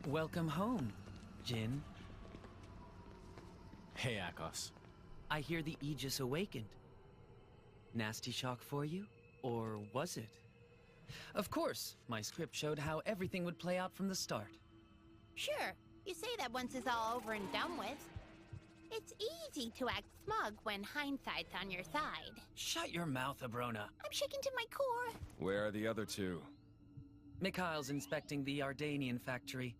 Welcome home, Jin. Hey, Akos. I hear the Aegis awakened. Nasty shock for you? Or was it? Of course, my script showed how everything would play out from the start. Sure, you say that once it's all over and done with. It's easy to act smug when hindsight's on your side. Shut your mouth, Abrona. I'm shaken to my core. Where are the other two? Mikhail's inspecting the Ardanian factory.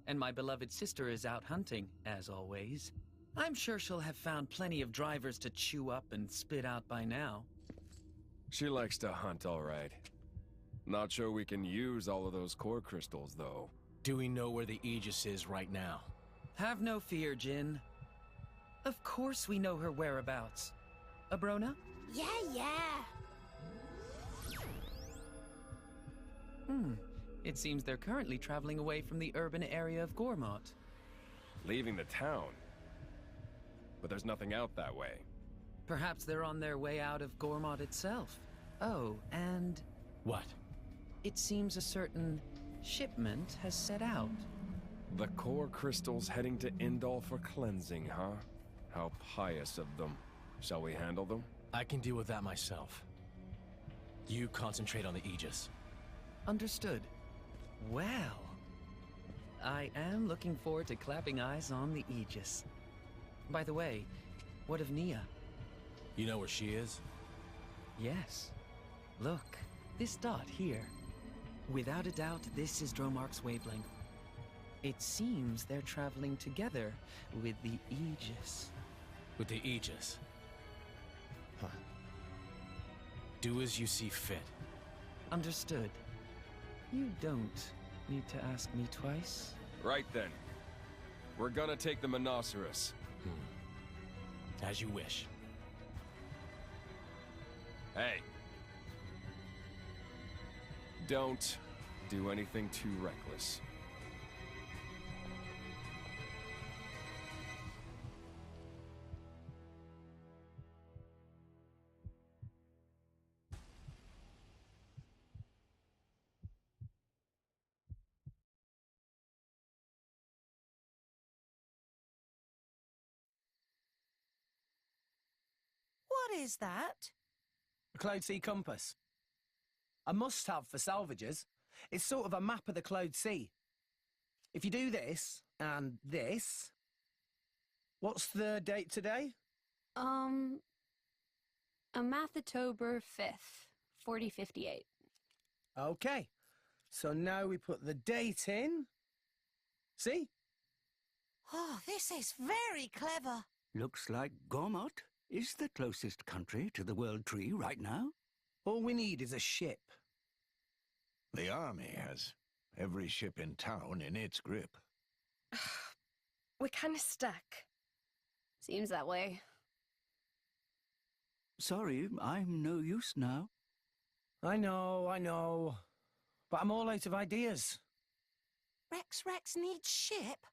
And my beloved sister is out hunting, as always. I'm sure she'll have found plenty of drivers to chew up and spit out by now. She likes to hunt, all right. Not sure we can use all of those core crystals, though. Do we know where the Aegis is right now? Have no fear, Jin. Of course we know her whereabouts. Abrona? Yeah. It seems they're currently traveling away from the urban area of Gormott. Leaving the town. But there's nothing out that way. Perhaps they're on their way out of Gormott itself. Oh, and What? it seems a certain shipment has set out. The core crystals heading to Indal for cleansing, huh? How pious of them. Shall we handle them? I can deal with that myself. You concentrate on the Aegis. Understood. Well, I am looking forward to clapping eyes on the Aegis. By the way, what of Nia? You know where she is? Yes. Look, this dot here. Without a doubt, this is Dromark's wavelength. It seems they're traveling together with the Aegis. With the Aegis? Huh. Do as you see fit. Understood. You don't need to ask me twice. Right then. We're gonna take the Monoceros. As you wish. Hey. Don't do anything too reckless. What is that? A Cloud Sea compass. A must-have for salvagers. It's sort of a map of the Cloud Sea. If you do this, and this... What's the date today? Amathatober 5th, 4058. Okay. So now we put the date in. See? Oh, this is very clever. Looks like Gormott is the closest country to the World Tree right now. All we need is a ship. The army has every ship in town in its grip. We're kind of stuck. Seems that way. Sorry, I'm no use now. I know. But I'm all out of ideas. Rex needs ship.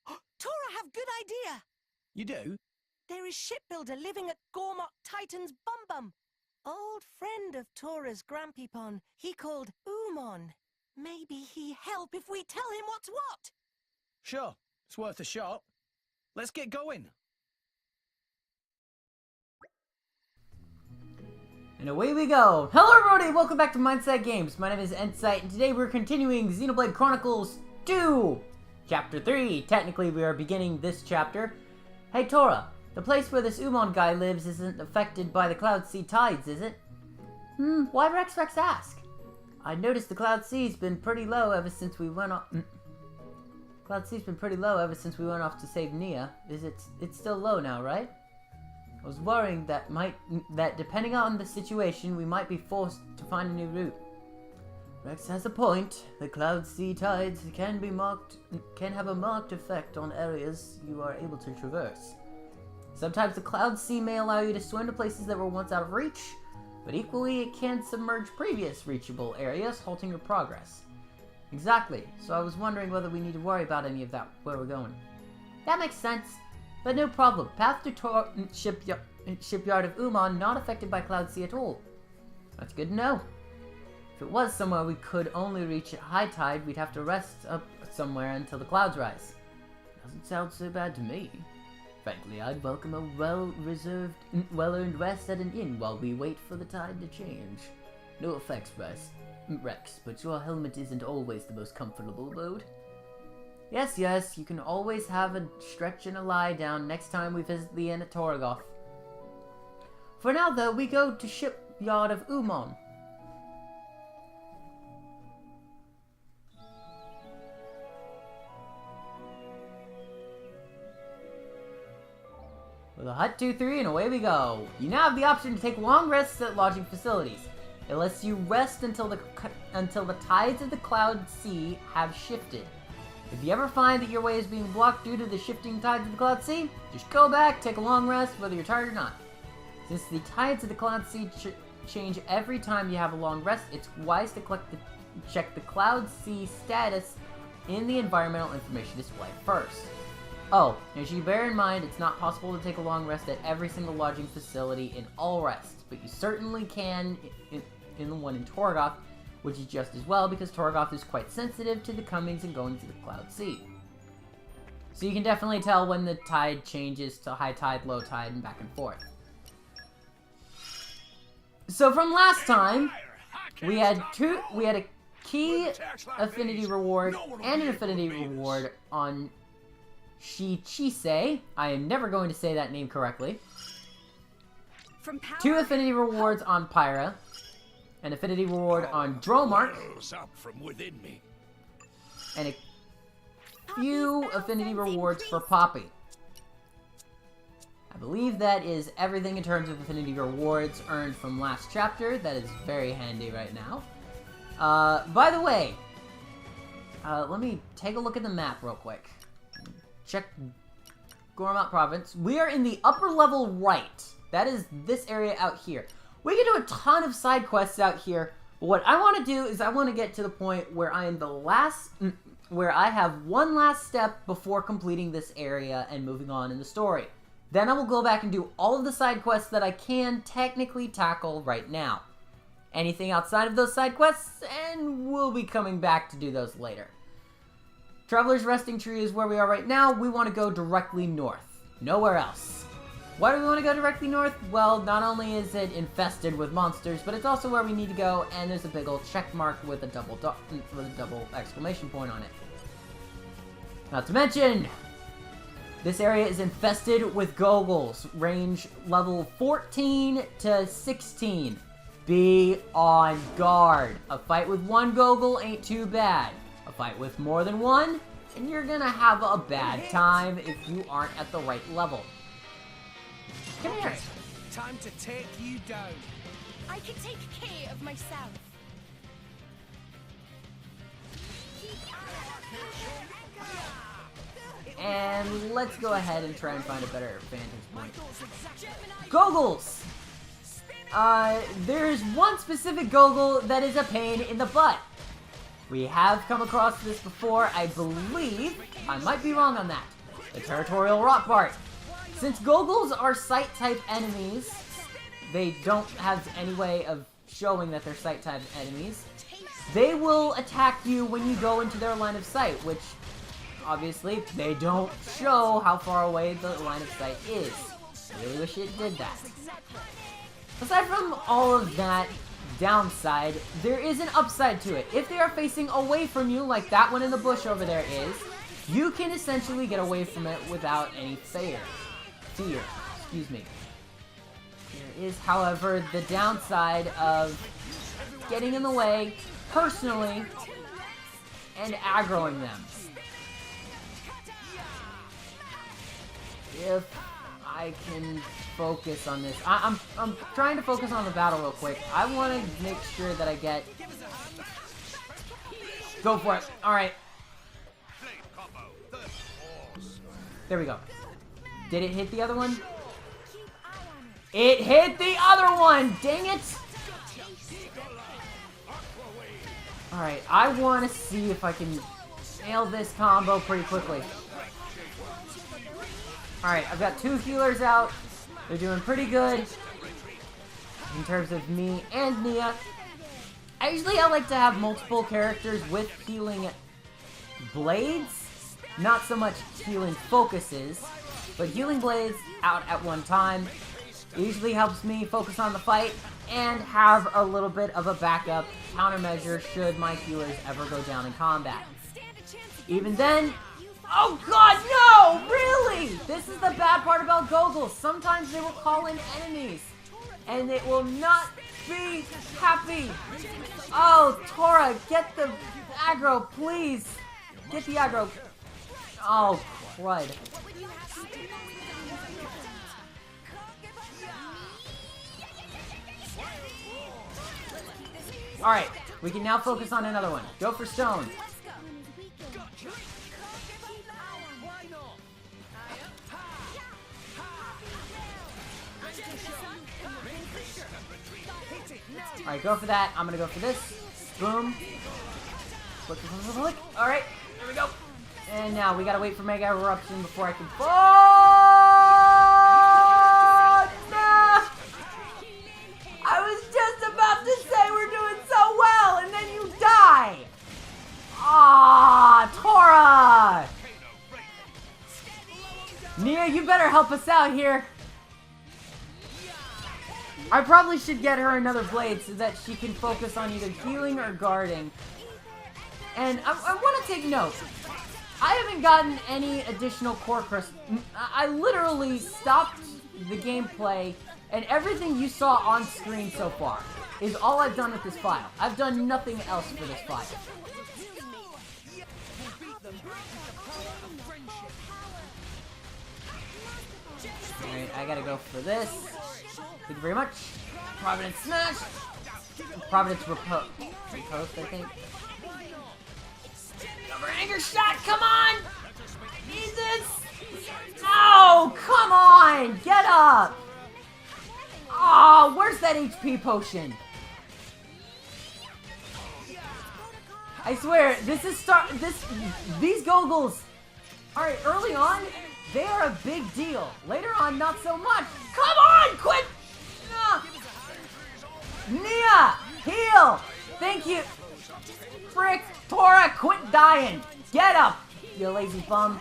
Tora have good idea. You do? There is shipbuilder living at Gormott Titan's Bum. Old friend of Tora's Grampypon, he called Umon. Maybe he help if we tell him what's what. Sure, it's worth a shot. Let's get going. And away we go. Hello everybody, welcome back to Mindset Games. My name is N-Sight, and today we're continuing Xenoblade Chronicles 2, Chapter 3. Technically, we are beginning this chapter. Hey Tora, the place where this Umon guy lives isn't affected by the Cloud Sea tides, is it? Why Rex ask? I noticed the Cloud Sea's been pretty low ever since we went off... Cloud Sea's been pretty low ever since we went off to save Nia. It's still low now, right? I was worrying that depending on the situation, we might be forced to find a new route. Rex has a point. The Cloud Sea tides can have a marked effect on areas you are able to traverse. Sometimes the Cloud Sea may allow you to swim to places that were once out of reach, but equally it can submerge previous reachable areas, halting your progress. Exactly, so I was wondering whether we need to worry about any of that where we're going. That makes sense, but no problem. Path to shipyard of Umon not affected by Cloud Sea at all. That's good to know. If it was somewhere we could only reach at high tide, we'd have to rest up somewhere until the clouds rise. Doesn't sound so bad to me. Frankly, I'd welcome a well-earned rest at an inn while we wait for the tide to change. No offense, Rex, but your helmet isn't always the most comfortable mode. Yes, you can always have a stretch and a lie down next time we visit the inn at Torgoth. For now, though, we go to shipyard of Umon. With a hut 2-3 and away we go. You now have the option to take long rests at lodging facilities. It lets you rest until the tides of the cloud sea have shifted. If you ever find that your way is being blocked due to the shifting tides of the cloud sea, just go back, take a long rest, whether you're tired or not. Since the tides of the cloud sea change every time you have a long rest, it's wise to check the cloud sea status in the environmental information display first. Oh, and you should bear in mind it's not possible to take a long rest at every single lodging facility in all rests, but you certainly can in the one in Torgoth, which is just as well because Torgoth is quite sensitive to the comings and goings of the Cloud Sea. So you can definitely tell when the tide changes to high tide, low tide, and back and forth. So from last time, we had a key affinity reward and an affinity reward on Shichise. I am never going to say that name correctly. 2 affinity rewards on Pyra, an affinity reward on Dromark, and a few affinity rewards for Poppy. I believe that is everything in terms of affinity rewards earned from last chapter. That is very handy right now. By the way, let me take a look at the map real quick. Check Gormott province. We are in the upper level right. That is this area out here. We can do a ton of side quests out here, but what I want to do is I want to get to the point where I am where I have one last step before completing this area and moving on in the story. Then I will go back and do all of the side quests that I can technically tackle right now. Anything outside of those side quests, and we'll be coming back to do those later. Traveler's Resting Tree is where we are right now. We want to go directly north. Nowhere else. Why do we want to go directly north? Well, not only is it infested with monsters, but it's also where we need to go, and there's a big old check mark with a double exclamation point on it. Not to mention, this area is infested with Gogles, range level 14 to 16. Be on guard. A fight with one Goggle ain't too bad. A fight with more than one, and you're gonna have a bad time if you aren't at the right level. Come here. Time to take you down. I can take care of myself. And let's go ahead and try and find a better vantage point. Gogles! There's one specific Goggle that is a pain in the butt. We have come across this before, I believe. I might be wrong on that. The Territorial Rockbart. Since Gogles are Sight-type enemies, they don't have any way of showing that they're Sight-type enemies. They will attack you when you go into their line of sight, which, obviously, they don't show how far away the line of sight is. I really wish it did that. Aside from all of that downside, there is an upside to it. If they are facing away from you, like that one in the bush over there is, you can essentially get away from it without any fear. Excuse me. There is, however, the downside of getting in the way, personally, and aggroing them. If I can focus on this. I'm trying to focus on the battle real quick. I want to make sure that I get... Go for it. Alright. There we go. Did it hit the other one? It hit the other one! Dang it! Alright, I want to see if I can nail this combo pretty quickly. Alright, I've got 2 healers out. They're doing pretty good in terms of me and Nia. I like to have multiple characters with healing blades. Not so much healing focuses, but healing blades out at one time. It usually helps me focus on the fight and have a little bit of a backup countermeasure should my healers ever go down in combat. Even then, oh god, no! Really? This is the bad part about Goggles. Sometimes they will call in enemies, and it will not be happy. Oh, Tora, get the aggro, please. Get the aggro. Oh, crud. Alright, we can now focus on another one. Go for stone. Alright, go for that. I'm gonna go for this. Boom. Click, click, click, click. Alright, there we go. And now we gotta wait for Mega Eruption before I can fall. No! I was just about to say we're doing so well, and then you die! Ah, Tora! Nia, you better help us out here. I probably should get her another blade so that she can focus on either healing or guarding. And I want to take note. I haven't gotten any additional core crystals. I literally stopped the gameplay, and everything you saw on screen so far is all I've done with this file. I've done nothing else for this file. Alright, I gotta go for this. Thank you very much. Providence Smash! Providence Riposte, I think. Over Anger Shot, come on! Jesus! Oh, come on! Get up! Oh, where's that HP potion? I swear, these Goggles, alright, early on, they are a big deal. Later on, not so much. Come on, quit! Nia, heal! Thank you. Frick, Tora, quit dying. Get up, you lazy bum.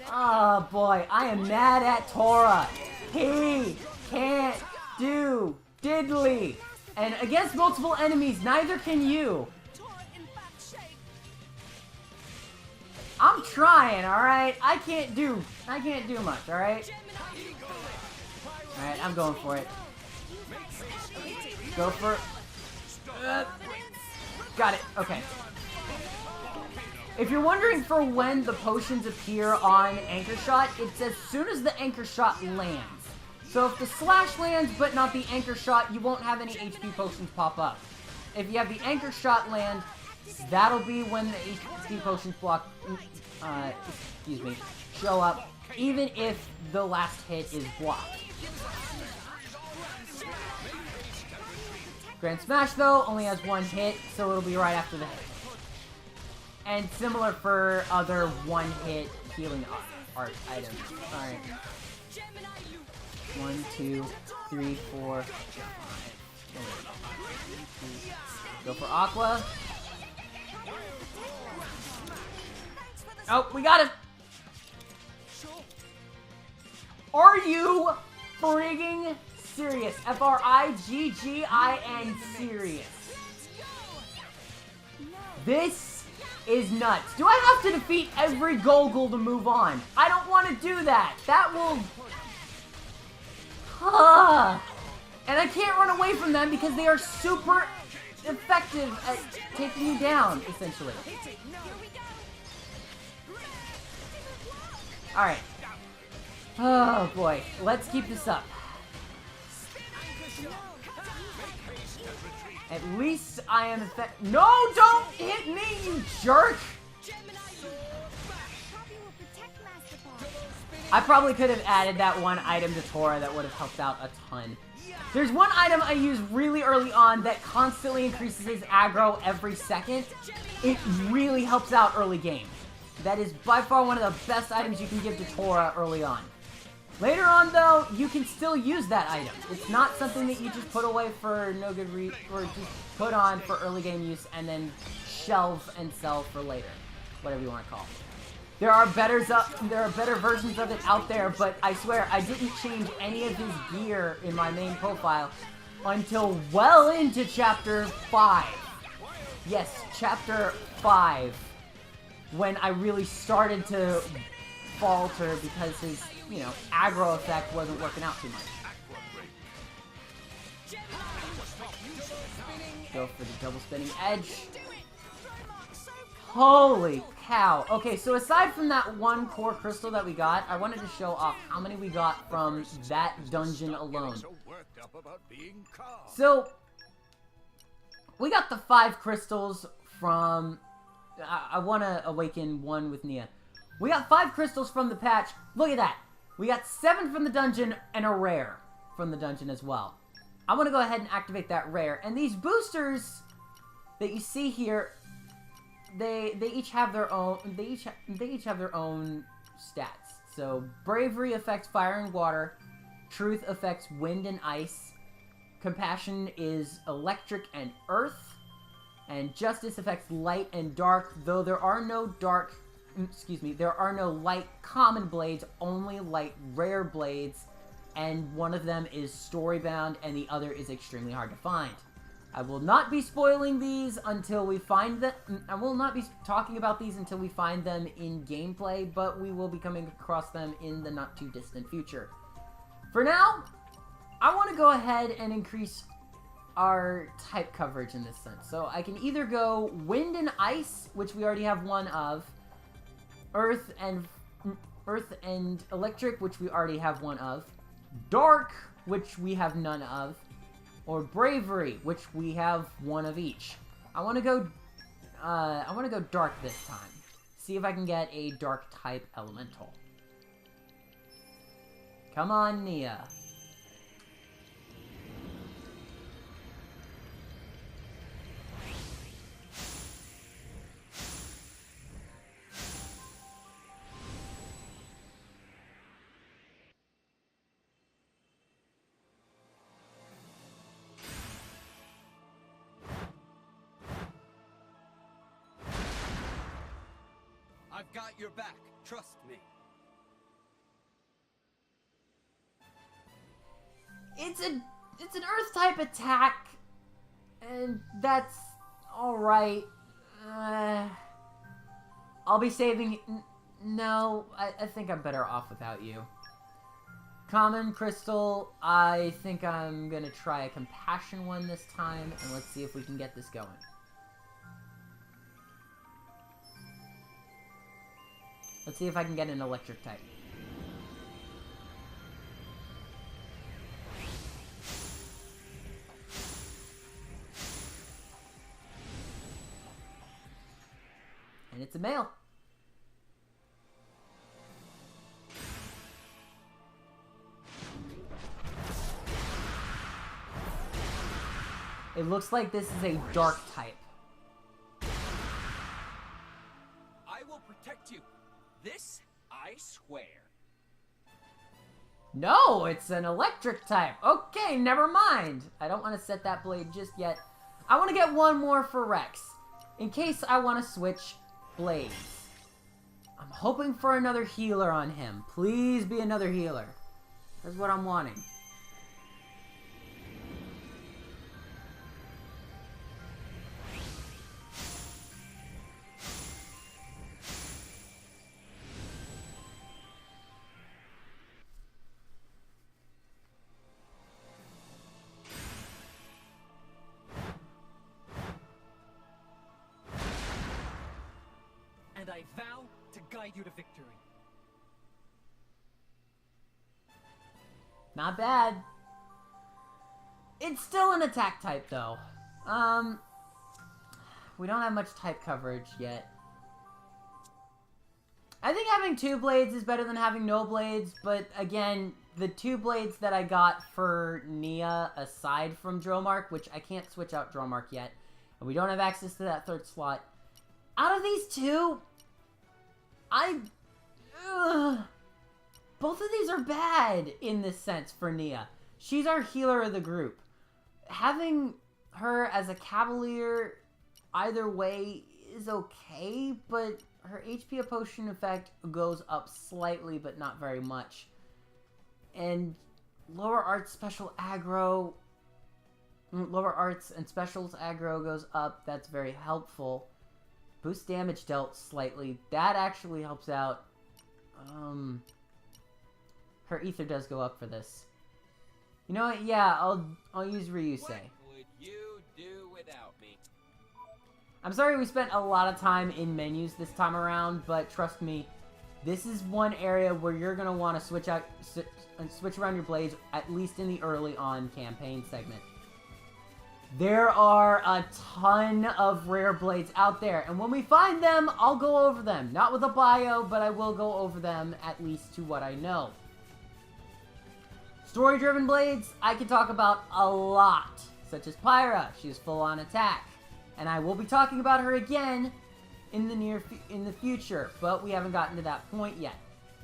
Oh boy, I am mad at Tora. He can't do diddly. And against multiple enemies, neither can you. I'm trying, alright? I can't do much, alright? Alright, I'm going for it. Go for it. Got it, okay. If you're wondering for when the potions appear on Anchor Shot, it's as soon as the Anchor Shot lands. So if the slash lands but not the Anchor Shot, you won't have any HP potions pop up. If you have the Anchor Shot land, that'll be when the HP potions show up, even if the last hit is blocked. Grand Smash, though, only has one hit, so it'll be right after the hit. And similar for other one-hit healing art items. Alright. 1, 2, 3, 4, 5. Go for Aqua. Oh, we got it! Are you frigging serious? F-R-I-G-G-I-N serious. This is nuts. Do I have to defeat every Goggle to move on? I don't want to do that. That will... And I can't run away from them because they are super effective at taking you down, essentially. Alright. Oh boy. Let's keep this up. At least I am effective. No, don't hit me, you jerk! I probably could have added that one item to Tora that would have helped out a ton. There's one item I use really early on that constantly increases his aggro every second. It really helps out early game. That is by far one of the best items you can give to Tora early on. Later on, though, you can still use that item. It's not something that you just put away for no good reason, or just put on for early game use and then shelve and sell for later. Whatever you want to call it. There are better versions of it out there, but I swear, I didn't change any of his gear in my main profile until well into Chapter 5. Yes, Chapter 5. When I really started to falter because his, you know, aggro effect wasn't working out too much. Go for the double spinning edge. Holy cow. Okay, so aside from that one core crystal that we got, I wanted to show off how many we got from that dungeon alone. So, we got the 5 crystals from... I want to awaken one with Nia. We got 5 crystals from the patch. Look at that. We got 7 from the dungeon and a rare from the dungeon as well. I want to go ahead and activate that rare. And these boosters that you see here, they each have their own. They each have their own stats. So bravery affects fire and water. Truth affects wind and ice. Compassion is electric and earth. And justice affects light and dark, though there are no dark, there are no light common blades, only light rare blades, and one of them is storybound and the other is extremely hard to find. I will not be spoiling these until we find them. I will not be talking about these until we find them in gameplay, but we will be coming across them in the not too distant future. For now, I want to go ahead and increase our type coverage in this sense. So I can either go wind and ice, which we already have one of, earth and electric, which we already have one of, dark, which we have none of, or bravery, which we have one of each. I want to go dark this time. See if I can get a dark type elemental. Come on, Nia. I've got your back. Trust me. It's an earth type attack, and that's all right. I'll be saving. No, I think I'm better off without you. Common crystal. I think I'm gonna try a compassion one this time, and let's see if we can get this going. Let's see if I can get an electric type. And it's a male. It looks like this is a dark type. I will protect you. This, I swear. No, it's an electric type. Okay, never mind. I don't want to set that blade just yet. I want to get one more for Rex, in case I want to switch blades. I'm hoping for another healer on him. Please be another healer. That's what I'm wanting. And I vow to guide you to victory. Not bad. It's still an attack type, though. We don't have much type coverage yet. I think having 2 blades is better than having no blades, but again, the 2 blades that I got for Nia, aside from Dromark, which I can't switch out Dromark yet, and we don't have access to that 3rd slot, out of these 2, both of these are bad in this sense for Nia. She's our healer of the group. Having her as a Cavalier either way is okay, but her HP of potion effect goes up slightly, but not very much. And lower arts special aggro, lower arts and specials aggro goes up. That's very helpful. Boost damage dealt slightly. That actually helps out. Her ether does go up for this. You know what? Yeah, I'll use Ryusei. What would you do without me? I'm sorry we spent a lot of time in menus this time around, but trust me, this is one area where you're gonna want to switch around your blades, at least in the early on campaign segment. There are a ton of rare blades out there, and when we find them, I'll go over them. Not with a bio, but I will go over them at least to what I know. Story-driven blades, I can talk about a lot, such as Pyra. She's full-on attack, and I will be talking about her again in the future, but we haven't gotten to that point yet.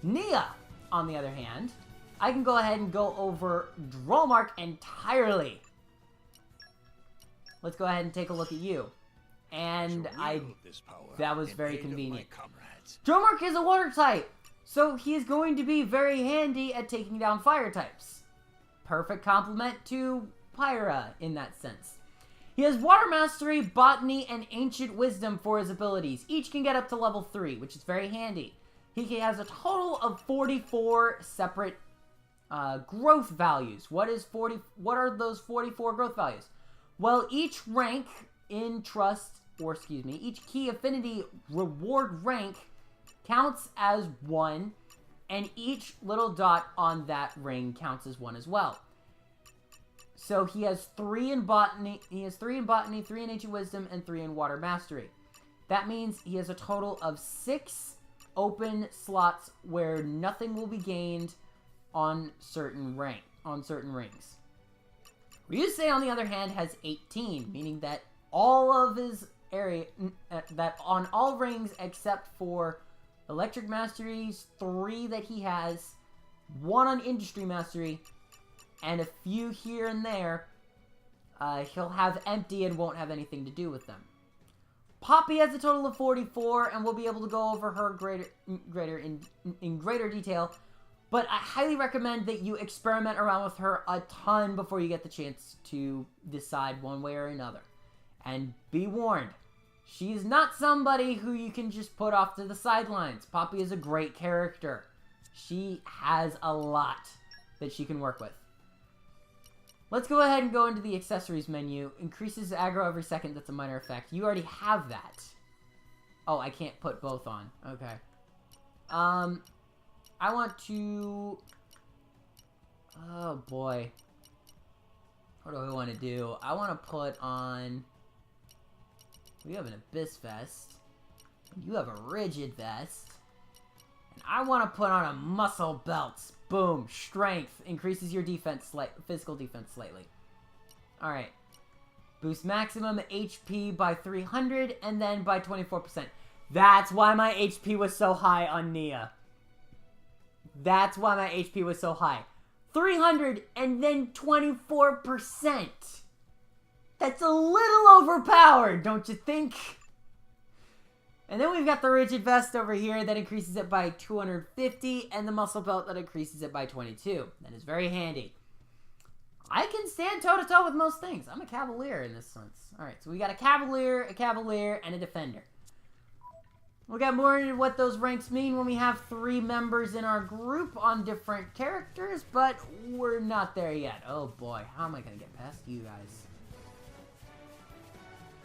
Nia, on the other hand, I can go ahead and go over Gormott entirely. Let's go ahead and take a look at you. And that was very convenient. Gormott is a water type, so he is going to be very handy at taking down fire types. Perfect complement to Pyra in that sense. He has Water Mastery, Botany, and Ancient Wisdom for his abilities. Each can get up to level 3, which is very handy. He has a total of 44 separate growth values. What are those 44 growth values? Well, each rank in Trust, or excuse me, each key affinity reward rank counts as 1, and each little dot on that ring counts as 1 as well. So he has 3 in Botany, 3 in Ancient Wisdom, and 3 in Water Mastery. That means he has a total of 6 open slots where nothing will be gained on certain rings. Ryusei, on the other hand, has 18, meaning that all of his that on all rings except for Electric Masteries, 3 that he has, 1 on Industry Mastery, and a few here and there, he'll have empty and won't have anything to do with them. Poppy has a total of 44, and we'll be able to go over her in greater detail, but I highly recommend that you experiment around with her a ton before you get the chance to decide one way or another. And be warned, she's not somebody who you can just put off to the sidelines. Poppy is a great character. She has a lot that she can work with. Let's go ahead and go into the accessories menu. Increases aggro every second. That's a minor effect. You already have that. Oh, I can't put both on. Okay. I want to... Oh, boy. What do I want to do? I want to put on... We have an Abyss Vest. You have a Rigid Vest. And I want to put on a Muscle Belt. Boom. Strength. Increases your physical defense slightly. Alright. Boost maximum HP by 300 and then by 24%. That's why my HP was so high on Nia. That's why my HP was so high. 300 and then 24%. That's a little overpowered, don't you think? And then we've got the Rigid Vest over here that increases it by 250, and the Muscle Belt that increases it by 22. That is very handy. I can stand toe-to-toe with most things. I'm a Cavalier in this sense. Alright, so we got a Cavalier, and a Defender. We'll get more into what those ranks mean when we have 3 members in our group on different characters, but we're not there yet. Oh boy, how am I going to get past you guys?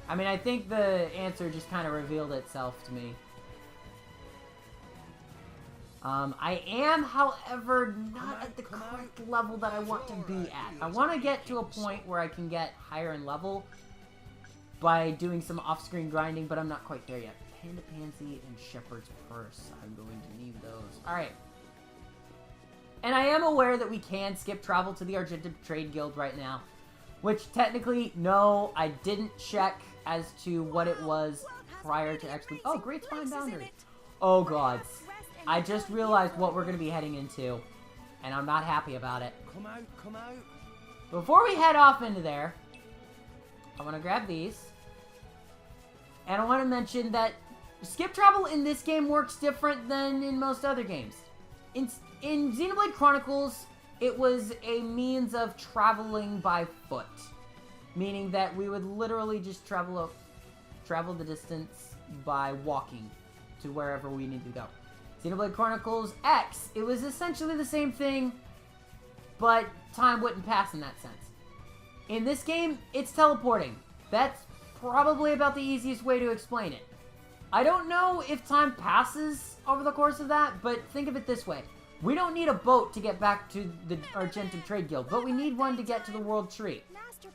I mean, I think the answer just kind of revealed itself to me. I am, however, not at the correct level that I want to be at. I want to get to a point where I can get higher in level by doing some off-screen grinding, but I'm not quite there yet. Panda Pansy and Shepherd's Purse. I'm going to need those. Alright. And I am aware that we can skip travel to the Argenta Trade Guild right now. Which, technically, no, I didn't check as to what it was prior to actually... Oh, Great Spine Boundary. Oh, gods. I just realized what we're going to be heading into, and I'm not happy about it. Come out, come out. Before we head off into there, I want to grab these. And I want to mention that skip travel in this game works different than in most other games. In Xenoblade Chronicles, it was a means of traveling by foot. Meaning that we would literally just travel the distance by walking to wherever we need to go. Xenoblade Chronicles X, it was essentially the same thing, but time wouldn't pass in that sense. In this game, it's teleporting. That's probably about the easiest way to explain it. I don't know if time passes over the course of that, but think of it this way. We don't need a boat to get back to the Argentum Trade Guild, but we need one to get to the World Tree.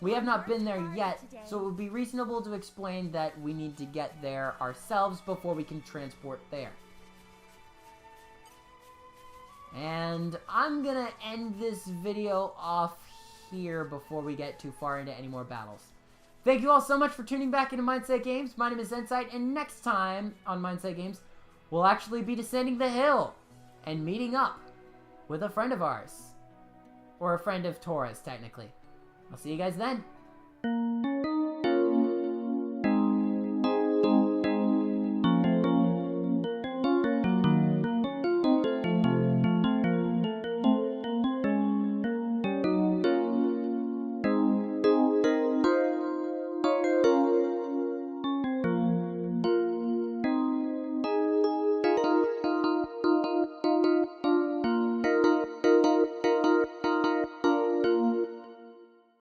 We have not been there yet, so it would be reasonable to explain that we need to get there ourselves before we can transport there. And I'm gonna end this video off here before we get too far into any more battles. Thank you all so much for tuning back into Mindset Games. My name is N-Sight, and next time on Mindset Games, we'll actually be descending the hill and meeting up with a friend of ours. Or a friend of Tora's, technically. I'll see you guys then.